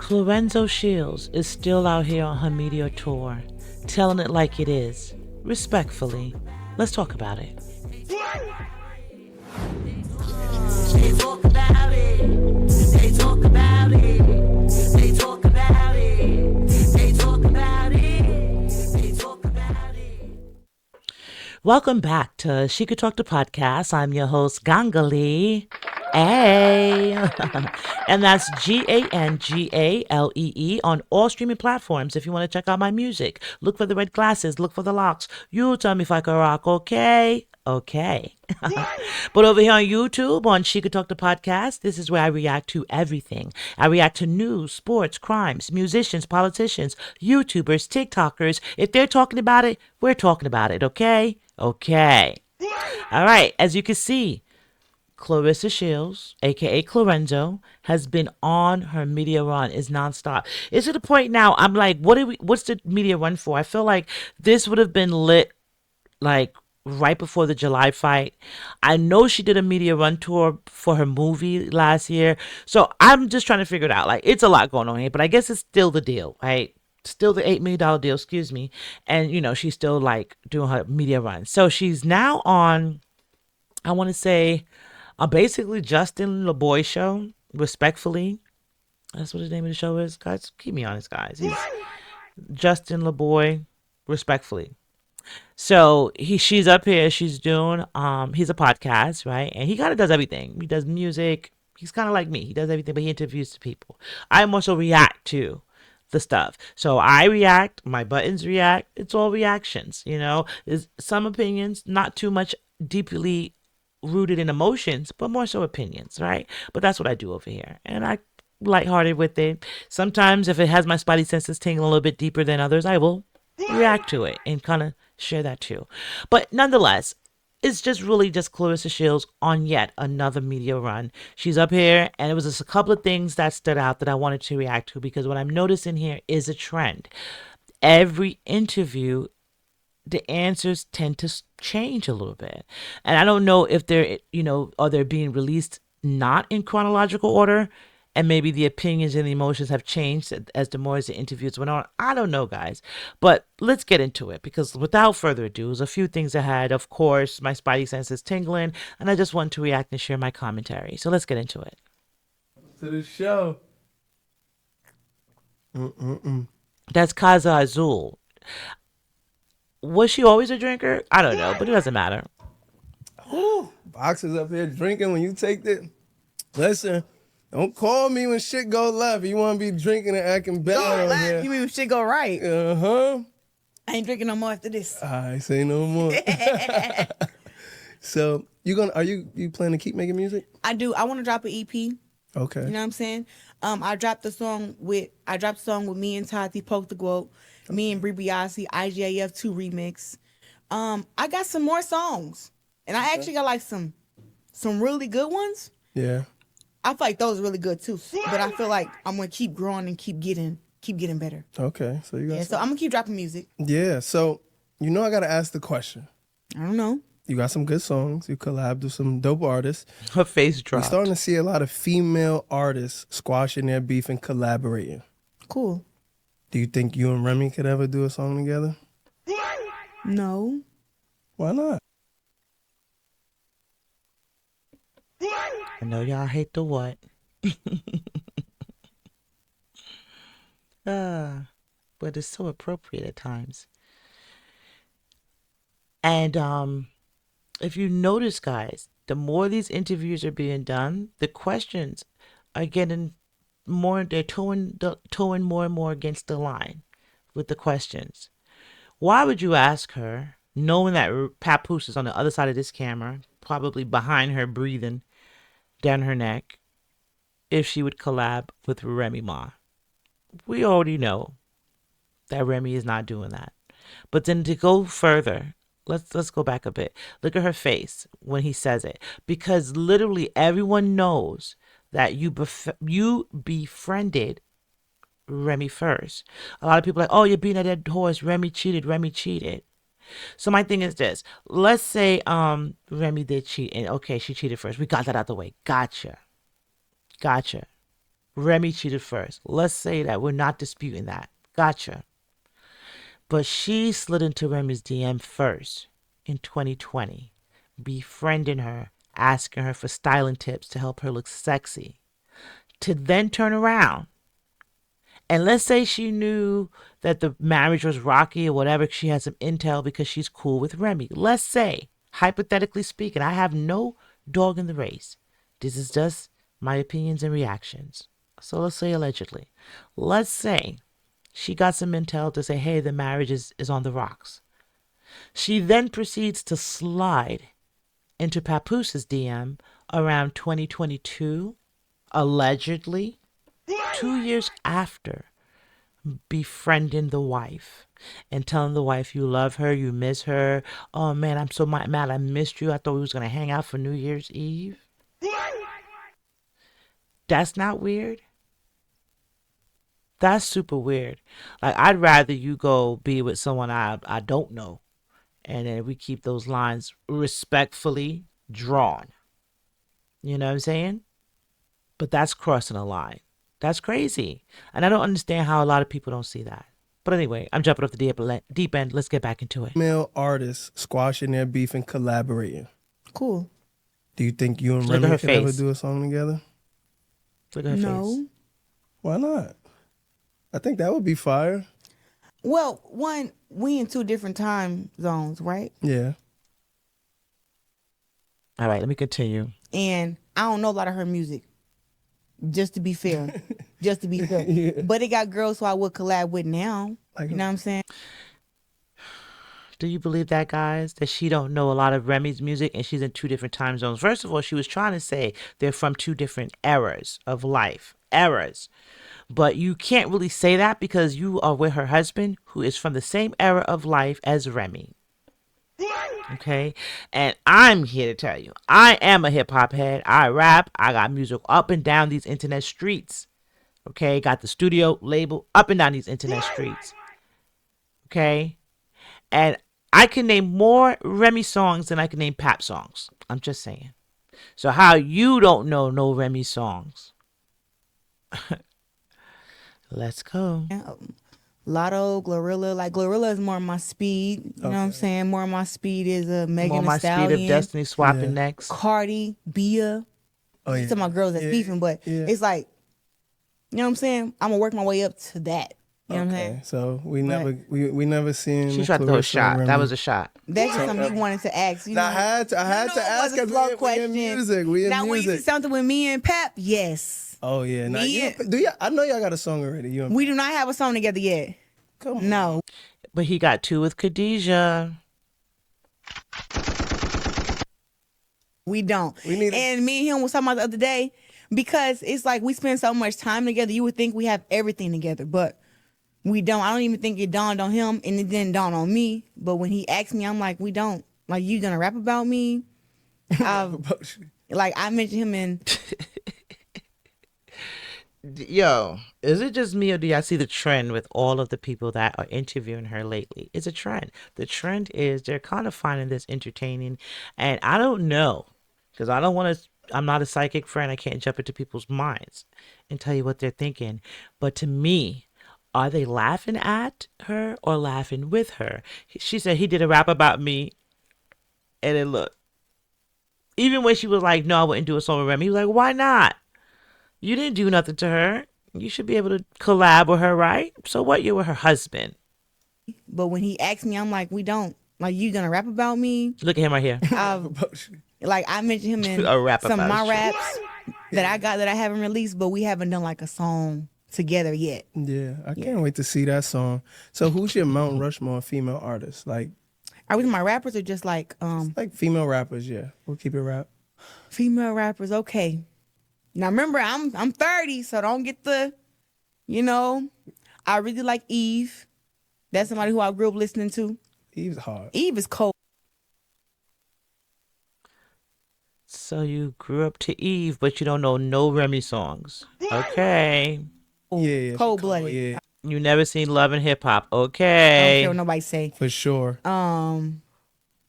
Florenzo Shields is still out here on her media tour, telling it like it is, respectfully. Let's talk about it. They talk about it. They talk about it. They talk about it. They talk about it. They talk about it. Welcome back to She Could Talk to Podcast. I'm your host, Gangalee. Hey. And that's Gangalee on all streaming platforms. If you want to check out my music, look for the red glasses, look for the locks. You tell me if I can rock, okay? Okay. But over here on YouTube, on She Could Talk to Podcast, this is where I react to everything. I react to news, sports, crimes, musicians, politicians, YouTubers, TikTokers. If they're talking about it, we're talking about it, okay? Okay. All right, as you can see, Claressa Shields, aka Clarenzo, has been on her media run. Is nonstop. It's to the point now. I'm like, what's the media run for? I feel like this would have been lit like right before the July fight. I know she did a media run tour for her movie last year, so I'm just trying to figure it out. Like, it's a lot going on here, but I guess it's still the deal, right? Still the $8 million deal, excuse me. And she's still like doing her media run. So she's now on, I want to say, basically Justin LeBoy show, respectfully. That's what the name of the show is, guys. Keep me honest, guys. He's Justin LeBoy, respectfully. So she's up here. She's doing he's a podcast, right? And he kind of does everything. He does music. He's kind of like me. He does everything, but he interviews the people. I also react to the stuff. So I react. My buttons react. It's all reactions. There's some opinions, not too much deeply rooted in emotions, but more so opinions, right? But that's what I do over here, and I lighthearted with it. Sometimes if it has my spidey senses tingling a little bit deeper than others, I will react to it and kind of share that too. But nonetheless, it's just really just Claressa Shields on yet another media run. She's up here, and it was just a couple of things that stood out that I wanted to react to, because what I'm noticing here is a trend. Every interview, the answers tend to change a little bit. And I don't know if are they being released not in chronological order, and maybe the opinions and the emotions have changed as the interviews went on. I don't know, guys. But let's get into it, because without further ado, there's a few things ahead. Of course, my spidey senses tingling, and I just want to react and share my commentary. So let's get into it. To the show. That's Casa Azul. Was she always a drinker? I don't know, but it doesn't matter. Ooh, boxers up here drinking when you take it. Listen, don't call me when shit go left. You want to be drinking and acting bad on here. You mean when shit go right? Uh-huh. I ain't drinking no more after this. I say no more. So, you plan to keep making music? I do. I want to drop an EP. Okay. You know what I'm saying? I dropped the song with me and Tati Poke the Globe, me and Brie Biasi, IGAF 2 remix. I got some more songs, and I actually got like some really good ones. Yeah. I feel like those are really good too, but I feel like I'm gonna keep growing and keep getting better. Okay. So you got. Yeah. So I'm gonna keep dropping music. Yeah. So I gotta ask the question. I don't know. You got some good songs. You collabed with some dope artists. Her face dropped. We're starting to see a lot of female artists squashing their beef and collaborating. Cool. Do you think you and Remy could ever do a song together? No. Why not? I know y'all hate the what. But it's so appropriate at times. And if you notice, guys, the more these interviews are being done, the questions are getting more, they're towing more and more against the line with the questions. Why would you ask her, knowing that Papoose is on the other side of this camera, probably behind her breathing down her neck, if she would collab with Remy Ma? We already know that Remy is not doing that. But then to go further, let's go back a bit. Look at her face when he says it, because literally everyone knows that you befriended Remy first. A lot of people are like, oh, you're being a dead horse. Remy cheated. So my thing is this. Let's say Remy did cheat and okay, she cheated first. We got that out the way. Gotcha. Gotcha. Remy cheated first. Let's say that we're not disputing that. Gotcha. But she slid into Remy's DM first in 2020, befriending her, asking her for styling tips to help her look sexy, to then turn around. And let's say she knew that the marriage was rocky or whatever, she had some intel because she's cool with Remy. Let's say, hypothetically speaking, I have no dog in the race. This is just my opinions and reactions. So let's say allegedly. Let's say she got some intel to say, hey, the marriage is on the rocks. She then proceeds to slide into Papoose' DM around 2022, allegedly, 2 years after befriending the wife and telling the wife you love her, you miss her. Oh man, I'm so mad I missed you. I thought we was going to hang out for New Year's Eve. That's not weird. That's super weird. Like, I'd rather you go be with someone I don't know. And then we keep those lines respectfully drawn. You know what I'm saying? But that's crossing a line. That's crazy. And I don't understand how a lot of people don't see that. But anyway, I'm jumping off the deep end. Let's get back into it. Male artists squashing their beef and collaborating. Cool. Do you think you and Look at Remy her could ever face. do a song together? Look at her No. face. Why not? I think that would be fire. Well, one, we in 2 different time zones, right? Yeah. All right, let me continue. And I don't know a lot of her music. Just to be fair. Just to be fair. Yeah. But it got girls who I would collab with now. Like You know what I'm saying? Do you believe that, guys? That she don't know a lot of Remy's music and she's in 2 different time zones? First of all, she was trying to say they're from 2 different eras of life. Eras. But you can't really say that because you are with her husband who is from the same era of life as Remy. Okay? And I'm here to tell you, I am a hip hop head. I rap. I got music up and down these internet streets. Okay? Got the studio label up and down these internet streets. Okay? And I can name more Remy songs than I can name Pap songs. I'm just saying. So how you don't know no Remy songs? Let's go. Lotto, Glorilla. Like, Glorilla is more my speed. You know what I'm saying? More my speed is a Megan More Thee my Stallion. speed of destiny swapping Yeah. next. Cardi, Bia. Oh, yeah. Some of my girls that's Yeah, beefing, but yeah. it's like, you know what I'm saying? I'm gonna work my way up to that. You know what I'm saying? Okay. So we never seen. She tried to throw a Claressa shot. and That Remy. was a shot. That's just something you wanted to ask. You know? I had to You know ask it was a because slow we in question. music. We in Now, when you see music. something with me and Pap, yes. Oh yeah. Now, Me do you? I know y'all got a song already. You and We do not have a song together yet. Come on. No. But he got 2 with Khadijah. We don't. We need- And me and him was talking about the other day because it's like we spend so much time together. You would think we have everything together, but we don't. I don't even think it dawned on him, and it didn't dawn on me. But when he asked me, I'm like, we don't. Like, you gonna rap about me? Like, I mentioned him in. Yo, is it just me or do y'all see the trend with all of the people that are interviewing her lately? It's a trend. The trend is they're kind of finding this entertaining. And I don't know, because I don't want to, I'm not a psychic friend. I can't jump into people's minds and tell you what they're thinking. But to me, are they laughing at her or laughing with her? She said he did a rap about me. And then look, even when she was like, no, I wouldn't do a song with Remy, he was like, why not? You didn't do nothing to her. You should be able to collab with her, right? So what? You're with her husband. But when he asked me, I'm like, we don't. Like, you gonna rap about me? Look at him right here. Like, I mentioned him in A rap some of about my you. raps that I got that I haven't released, but we haven't done like a song together yet. Yeah, I can't wait to see that song. So who's your Mount Rushmore female artist? Like Are we my rappers or just like female rappers? Yeah, we'll keep it rap. female rappers? Okay. Now remember, I'm 30, so don't get the, you know. I really like Eve. That's somebody who I grew up listening to. Eve's hard. Eve is cold. So you grew up to Eve, but you don't know no Remy songs. Okay. Yeah, Cold blooded. Yeah. You never seen Love and Hip Hop. I don't Okay. care what nobody say. For sure. I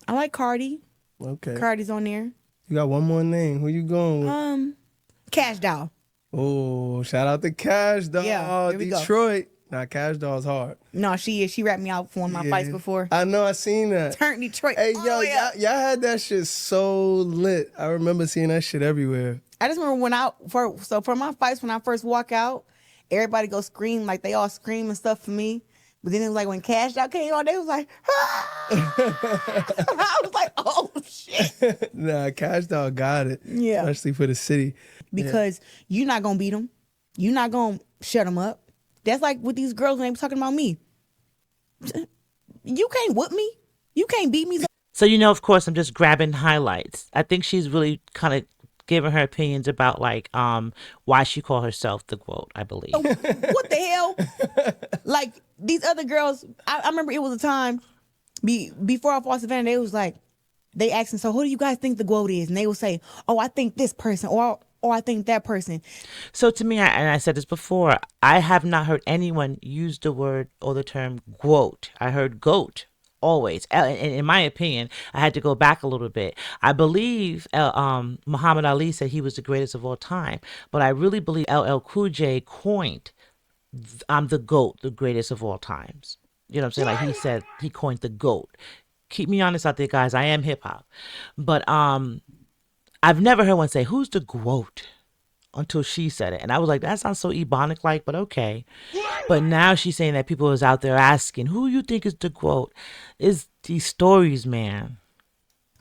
like Cardi. Okay. Cardi's on there. You got one more name. Who you going with? Cash Doll. Oh, shout out to Cash Doll. Yeah, here we go. Detroit. Nah, Cash Doll's hard. No, she is. She rapped me out for one of my fights before. I know, I seen that. Turned Detroit. Hey, all yo, the way up. y'all had that shit so lit. I remember seeing that shit everywhere. I just remember for my fights, when I first walk out, everybody go scream, like they all scream and stuff for me. But then it was like when Cash Out came on, they was like, ah! I was like, oh shit. Nah, Cash Doll got it. Yeah. Especially for the city. Because you're not gonna beat them. You're not gonna shut them up. That's like with these girls when they were talking about me. You can't whip me. You can't beat me. So, of course, I'm just grabbing highlights. I think she's really kind of giving her opinions about like why she called herself the GOAT, I believe. What the hell? Like these other girls, I remember it was a time before I fought Savannah, they was like, they asked me, so who do you guys think the GOAT is? And they would say, oh, I think this person, or I think that person. So to me, and I said this before, I have not heard anyone use the word or the term GOAT. I heard GOAT. Always. And in my opinion, I had to go back a little bit. I believe Muhammad Ali said he was the greatest of all time, but I really believe LL Cool J coined I'm the GOAT, the greatest of all times. You know what I'm saying? Like he said, he coined the GOAT. Keep me honest out there, guys. I am hip hop, but I've never heard one say, "Who's the GOAT?" until she said it, and I was like, that sounds so ebonic, like, but okay. But now she's saying that people is out there asking, "Who you think is the GOAT?" Is these stories, man?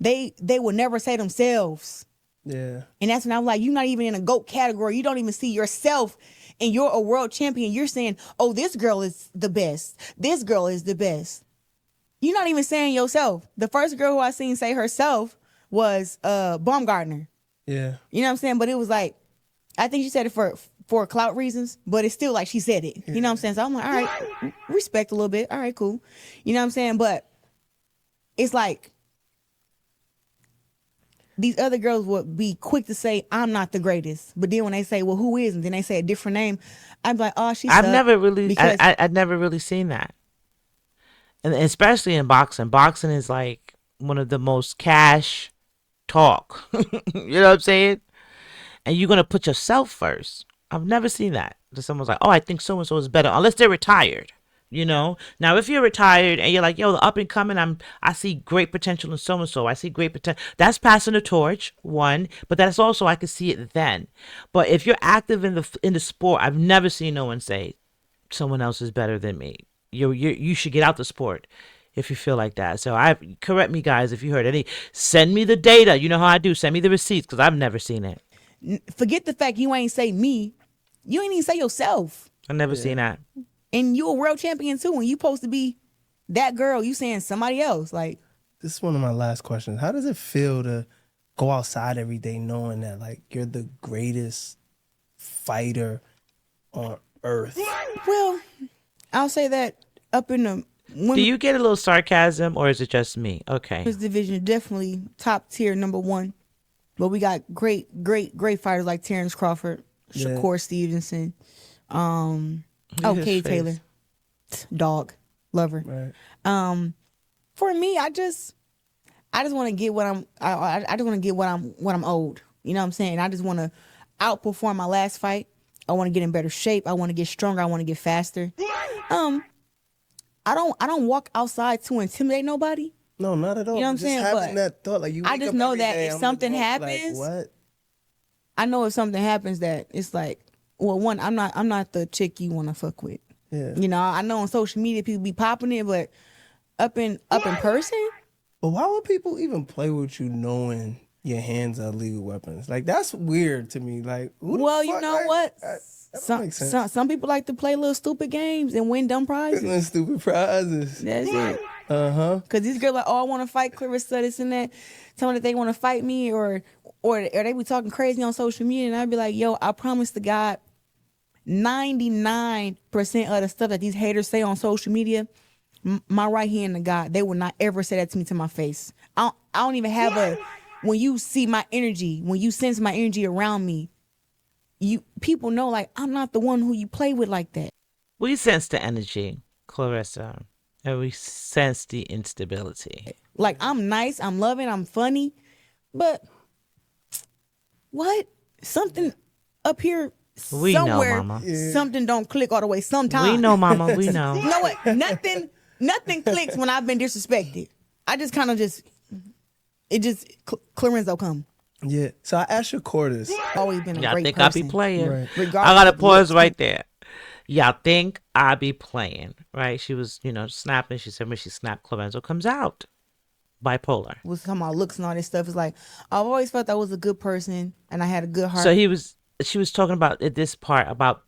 They will never say themselves. Yeah. And that's when I'm like, you're not even in a GOAT category. You don't even see yourself, and you're a world champion. You're saying, oh, this girl is the best. This girl is the best. You're not even saying yourself. The first girl who I seen say herself was Baumgartner. Yeah. You know what I'm saying? But it was like, I think she said it for clout reasons, but it's still like she said it. You know what I'm saying? So I'm like, all right, respect a little bit. All right, cool. You know what I'm saying? But it's like, these other girls would be quick to say, I'm not the greatest. But then when they say, well, who is? And then they say a different name, I'm like, oh, she's I've never really seen that. And especially in boxing. Boxing is like one of the most cash talk. You know what I'm saying? And you're going to put yourself first. I've never seen that. That someone's like, oh, I think so-and-so is better. Unless they're retired. Now if you're retired and you're like, yo, the up and coming, I see great potential in so and so. I see great potential. That's passing the torch, one, but that's also I can see it then. But if you're active in the sport, I've never seen no one say someone else is better than me. You should get out the sport if you feel like that. So correct me, guys, if you heard any. Send me the data. You know how I do. Send me the receipts because I've never seen it. Forget the fact you ain't say me. You ain't even say yourself. I've never seen that. And you a world champion too. When you supposed to be that girl, you saying somebody else. Like, this is one of my last questions. How does it feel to go outside every day knowing that like you're the greatest fighter on earth? Well, I'll say that up in the women's Do you get a little sarcasm or is it just me? Okay. division, definitely top tier number one. But we got great fighters like Terrence Crawford, Shakur Stevenson, Kay Taylor, dog, lover. Right. For me, I just want to get what I just want to get what I'm owed. You know what I'm saying? I just want to outperform my last fight. I want to get in better shape. I want to get stronger. I want to get faster. I don't walk outside to intimidate nobody. No, not at all. You know what I'm just saying? having But that thought, like you. I wake just up know every that day, if I'm something like, happens, what? I know if something happens that it's like, well, one, I'm not the chick you want to fuck with. Yeah. I know on social media people be popping it, but up in person, But why would people even play with you knowing your hands are legal weapons? Like that's weird to me. Like, who the well, fuck, you know like, what? that don't make sense. Some people like to play little stupid games and win dumb prizes. Win stupid prizes. That's it. Cause these girls like, oh, I want to fight Claressa, this and that. Tell me that they want to fight me, or they be talking crazy on social media, and I'd be like, yo, I promise to God, 99% of the stuff that these haters say on social media, my right hand to God, they would not ever say that to me to my face. I don't even have when you see my energy, when you sense my energy around me, people know like I'm not the one who you play with like that. We sense the energy, Clarissa, and we sense the instability. Like I'm nice, I'm loving, I'm funny, but what? Something up here We know, somewhere, Mama. something don't click all the way We sometimes. know, Mama. We know. You know what? Nothing clicks when I've been disrespected. I just kind of Clarissa come. Yeah. So I asked your Cordis. Always been a Y'all great think I be person. playing? Right. I Regardless gotta of pause looks. right there. Y'all think I be playing, right? She was, snapping. She said when she snapped, Clorenzo comes out. Bipolar. Was talking about looks and all this stuff. It's like I've always felt I was a good person and I had a good heart. So she was talking about at this part about,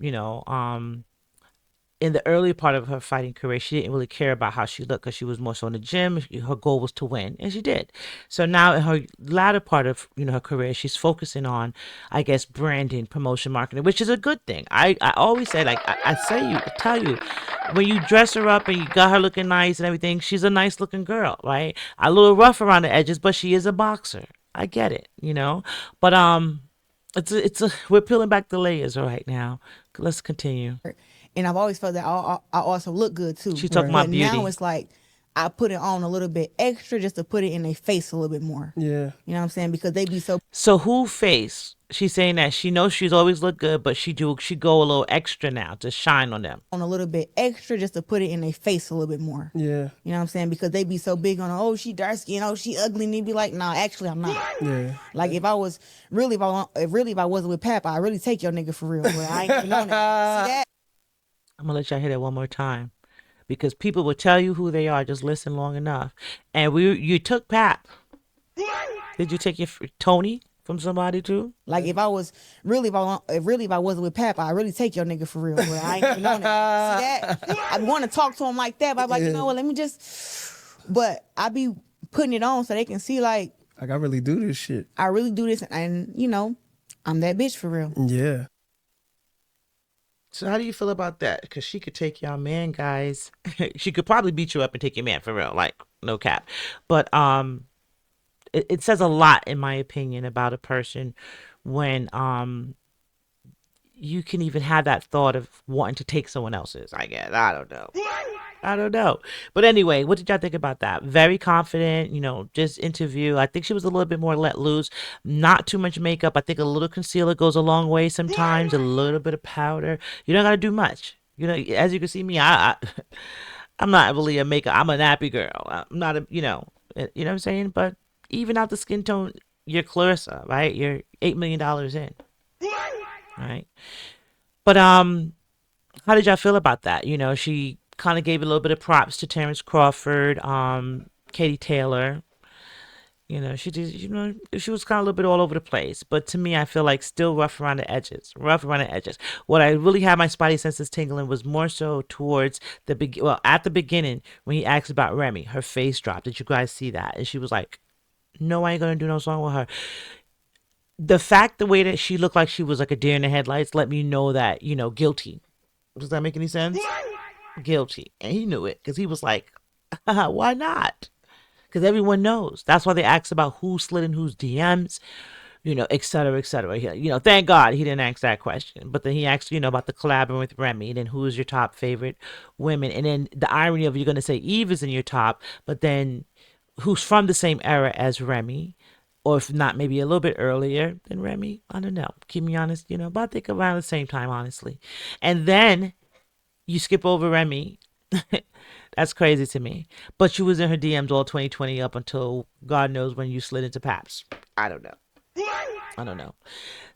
in the early part of her fighting career, she didn't really care about how she looked because she was more so in the gym. Her goal was to win, and she did. So now in her latter part of her career, she's focusing on, I guess, branding, promotion, marketing, which is a good thing. I always say, like I tell you, when you dress her up and you got her looking nice and everything, she's a nice looking girl, right? A little rough around the edges, but she is a boxer. I get it, but we're peeling back the layers right now. Let's continue. And I've always felt that I also look good too. She's talking about But beauty. now it's like I put it on a little bit extra just to put it in their face a little bit more. Yeah. You know what I'm saying? Because they be so So who face? She's saying that she knows she's always looked good, but she go a little extra now to shine on them. on a little bit extra just to put it in their face a little bit more. Yeah. You know what I'm saying? Because they be so big on, oh, she dark skin, oh, she ugly, and they be like, nah, actually, I'm not. Yeah. Like if I wasn't with Pap, I'd really take your nigga for real. But I ain't even on that. See that? I'm gonna let y'all hear that one more time, because people will tell you who they are. Just listen long enough. And you took Pap. Did you take your Tony from somebody too? Like if I wasn't with Pap, I'd really take your nigga for real. But I ain't even on that. See that? I want to talk to him like that, but I'm like, you know what? Let me just. But I be putting it on so they can see like I really do this shit. I really do this, and I'm that bitch for real. Yeah. So how do you feel about that? Because she could take y'all man, guys. She could probably beat you up and take your man for real, like no cap. But it says a lot, in my opinion, about a person when you can even have that thought of wanting to take someone else's. I guess I don't know. But anyway, what did y'all think about that? Very confident, just interview. I think she was a little bit more let loose. Not too much makeup. I think a little concealer goes a long way sometimes. A little bit of powder. You don't got to do much. As you can see me, I'm not really a makeup. I'm a nappy girl. I'm not a, you know what I'm saying? But even out the skin tone, you're Clarissa, right? You're $8 million in, right? But how did y'all feel about that? She kind of gave a little bit of props to Terrence Crawford, Katie Taylor. She did. She was kind of a little bit all over the place. But to me, I feel like still rough around the edges. What I really had my spidey senses tingling was more so towards at the beginning when he asked about Remy. Her face dropped. Did you guys see that? And she was like, "No, I ain't gonna do no song with her." The way that she looked like she was like a deer in the headlights let me know that guilty. Does that make any sense? Guilty, and he knew it because he was like, "Why not?" Because everyone knows. That's why they asked about who slid in whose DMs, et cetera, et cetera. Thank God he didn't ask that question. But then he asked, about the collabing with Remy. And then who is your top favorite women? And then the irony of you're going to say Eve is in your top, but then who's from the same era as Remy? Or if not, maybe a little bit earlier than Remy. I don't know. Keep me honest, but I think around the same time, honestly. And then you skip over Remy. That's crazy to me. But she was in her DMs all 2020 up until God knows when you slid into Paps. I don't know.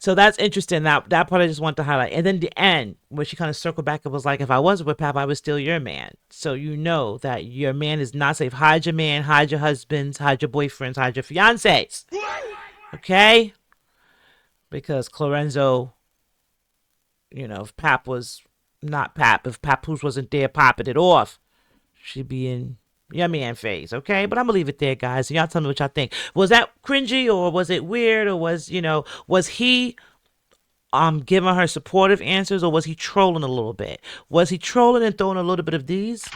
So that's interesting. That part I just want to highlight. And then the end, where she kind of circled back and was like, if I wasn't with Pap, I was still your man. So you know that your man is not safe. Hide your man, hide your husbands, hide your boyfriends, hide your fiancés. Okay? Because Clorenzo, if Pap was not Pap, if Papoose wasn't there popping it off, she'd be in your man phase, okay? But I'm gonna leave it there, guys. And y'all tell me what y'all think. Was that cringy, or was it weird, or was he giving her supportive answers, or was he trolling a little bit? Was he trolling and throwing a little bit of these?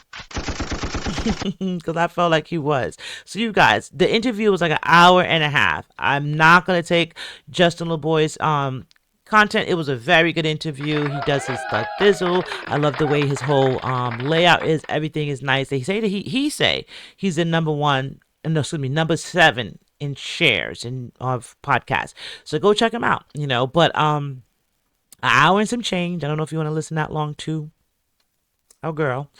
Because I felt like he was. So you guys, the interview was like an hour and a half. I'm not gonna take Justin LeBoy's content. It was a very good interview. He does his stuff thizzle. I love the way his whole layout is. Everything is nice. They say that he say he's the number one, no, excuse me, number 7 in shares in of podcasts. So go check him out. But an hour and some change. I don't know if you want to listen that long too. Oh girl.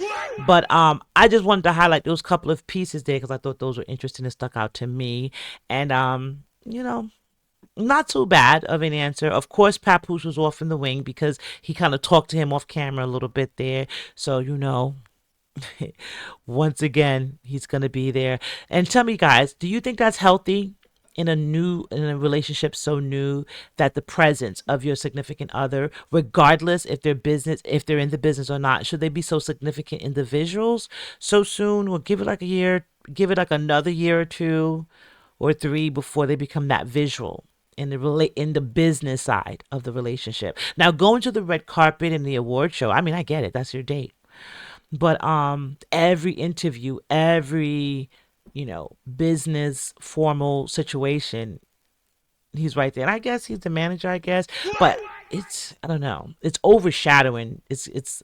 But I just wanted to highlight those couple of pieces there because I thought those were interesting and stuck out to me. And not too bad of an answer. Of course, Papoose was off in the wing because he kind of talked to him off camera a little bit there. So, once again, he's going to be there. And tell me, guys, do you think that's healthy in a relationship so new that the presence of your significant other, regardless if they're in the business or not, should they be so significant individuals so soon? Or give it like another year or 2 or 3 before they become that visual in the business side of the relationship. Now, going to the red carpet and the award show, I mean, I get it. That's your date. But every interview, every business formal situation, he's right there. And I guess he's the manager, I guess. But I don't know. It's overshadowing. It's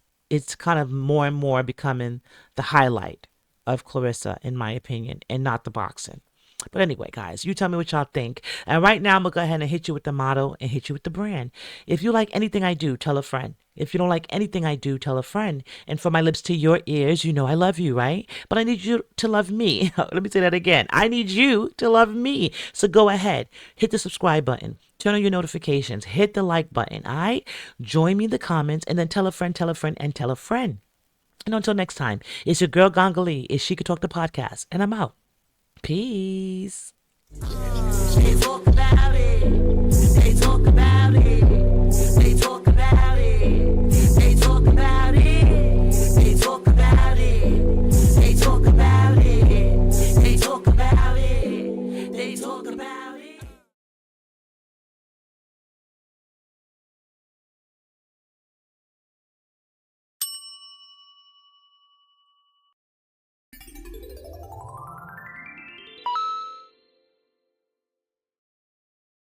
kind of more and more becoming the highlight of Claressa, in my opinion, and not the boxing. But anyway, guys, you tell me what y'all think. And right now, I'm going to go ahead and hit you with the motto and hit you with the brand. If you like anything I do, tell a friend. If you don't like anything I do, tell a friend. And from my lips to your ears, I love you, right? But I need you to love me. Let me say that again. I need you to love me. So go ahead. Hit the subscribe button. Turn on your notifications. Hit the like button, all right? Join me in the comments and then tell a friend, and tell a friend. And until next time, it's your girl Gongali. It's She Could Talk the Podcast. And I'm out. Peace.